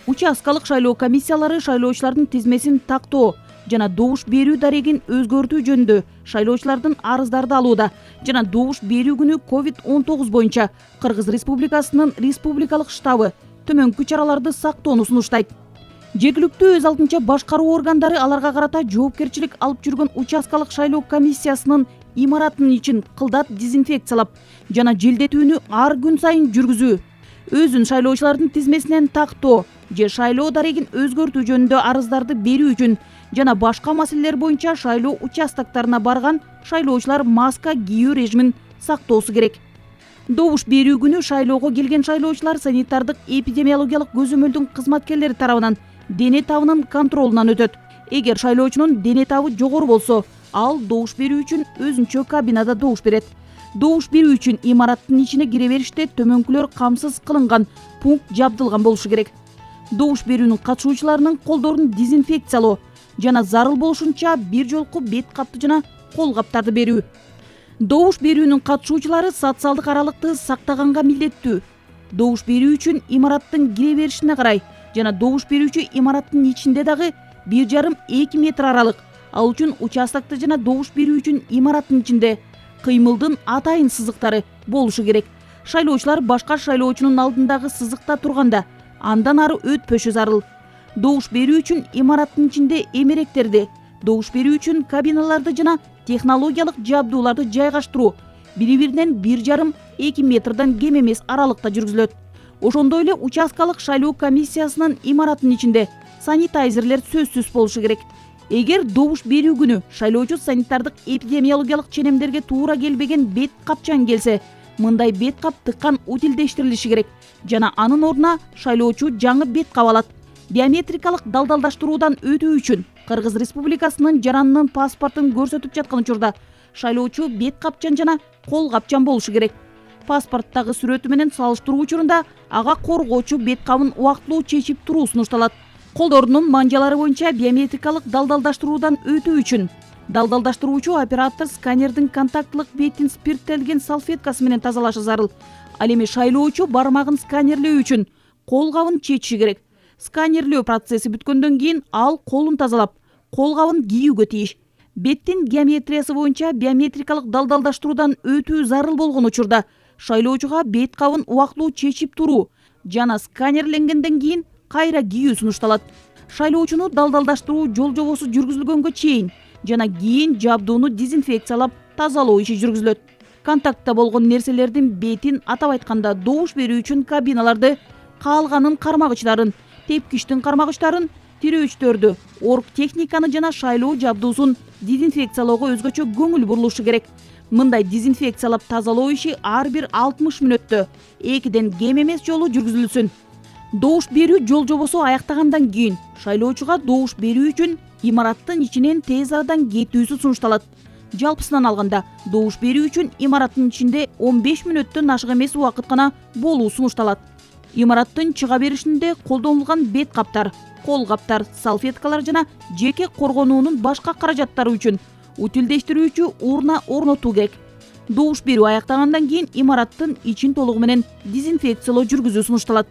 Учаскалык шайлоо комиссиялары шайлоочулардын тизмесин тактоо жана добуш берүү дарегин өзгөртүү жөнүндө шайлоочулардын арыздарды алууда жана добуш берүү күнү COVID-19 боюнча Кыргыз Республикасынын республикалык штабы төмөнкү чараларды сактоону сунуштайт. Жергиликтүү өз алдынча башкаруу органдары аларга карата жоопкерчилик алып жүргөн учаскалык шайлоо комиссиясынын имаратынын ичин кылдат дезинфекциялап жана желдетүүнү ар күн сайын жүргүзүү, өзүн шайлоочулардын тизмесинен тактоо же шайлоо дарегин өзгөртүү жөнүндө арыздарды берүү үчүн жана башка маселелер боюнча шайлоо участоктарына барган шайлоочулар маска кийүү режимин сактоосу керек. Добуш берүү күнү шайлоого келген шайлоочулар санитардык эпидемиологиялык көзөмөлдүн кызматкерлери тарабынан дене табынын контролунан өтөт. Эгер шайлоочунун дене табы жогору болсо, ал добуш берүү үчүн өзүнчө кабинада добуш берет. Добуш берүү үчүн имараттын ичине кире бериште төмөнкүлөр камсыз кылынган пункт жабдылган болушу керек. Добуш берүүнүн катышуучуларынын колдорун дезинфекциялоо жана зарыл болушунча бир жолку бет капты жана кол каптарды берүү. Добуш берүүнүн катышуучулары социалдык аралыкты сактаганга милдеттүү. Добуш берүү үчүн имараттын кире беришине карай жана добуш берүүчү имараттын ичинде дагы 1,5-2 метр аралык. Ал үчүн участокто жана добуш берүү үчүн имараттын ичинде кыймылдын атайын сызыктары болушу керек. Шайлоочулар башка шайлоочунун алдындагы сызыкта турганда андан ары өтпөшү зарыл. Добуш берүү үчүн имараттын ичинде эмеректерди, добуш берүү үчүн кабиналарды жана технологиялык жабдууларды жайгаштыруу бири-биринен 1,5-2 метрден кем эмес аралыкта жүргүзүлөт. Ошондой эле учаскалык шайлоо комиссиясынын имараттын ичинде санитайзерлер сөзсүз болушу керек. Эгер добуш берүү күнү шайлоочу санитардык эпидемиологиялык ченемдерге туура келбеген бет капчан келсе, мындай бет кап тыккан утилдештирилиши керек жана анын ордуна шайлоочу жаңы бет кап алат. Биометрикалык далдалдаштыруудан өтүү үчүн Кыргыз Республикасынын жаранынын паспортун көрсөтүп жаткан учурда шайлоочу бет капчан жана кол капчан болушу керек. Паспорттагы сүрөтү менен салыштыруу учурунда ага коргоочу бет кабын убактылуу чечип туруу сунушталат. Колдордун манжалары боюнча биометрикалык далдалдаштыруудан өтүү үчүн далдалдаштыруучу оператор сканердин контактылык бетин спирттелген салфеткасы менен тазалашы зарыл. Ал эми шайлоочу бармагын сканерлөө үчүн кол кабын чечиши керек. Сканерлөө процесси бүткөндөн кийин ал колун тазалап, кол кабын кийүүгө тийиш. Беттин геометриясы боюнча биометрикалык далдалдаштыруудан өтүү зарыл болгон учурда шайлоочуга бет кабын убактылуу чечип туруу жана сканерленгенден кийин кайра кийүү сунушталат. Шайлоочуну далдалдаштыруу жол жобосу жүргүзүлгөнгө чейин жана кийин жабдууну дезинфекциялап тазалоо иши жүргүзүлөт. Контактта болгон нерселердин бетин, атап айтканда добуш берүү үчүн кабиналарды, каалганын кармагычтарын, тепкичтин кармагычтарын, тирөөчтөрдү, орг техниканы жана шайлоо жабдуусун дезинфекциялоого өзгөчө көңүл бурулушу керек. Мындай дезинфекциялап тазалоо иши ар бир 60 мүнөттө 2ден кем эмес жолу жүргүзүлсүн. Добуш берүү жол жобосу аяктагандан кийин шайлоочуга добуш берүү үчүн имараттын ичинен тез арадан кетүүсү сунушталат. Жалпысынан алганда добуш берүү үчүн имараттын ичинде 15 мүнөттөн ашык эмес убакыт гана болуу сунушталат. Имараттын чыга беришинде колдонулган бет каптар, кол каптар, салфеткалар жана жеке коргонуунун башка каражаттары үчүн утилдештирүүчү урна орнотуу керек. Добуш берүү аяктагандан кийин имараттын ичин толугу менен дезинфекциялоо жүргүзүү сунушталат.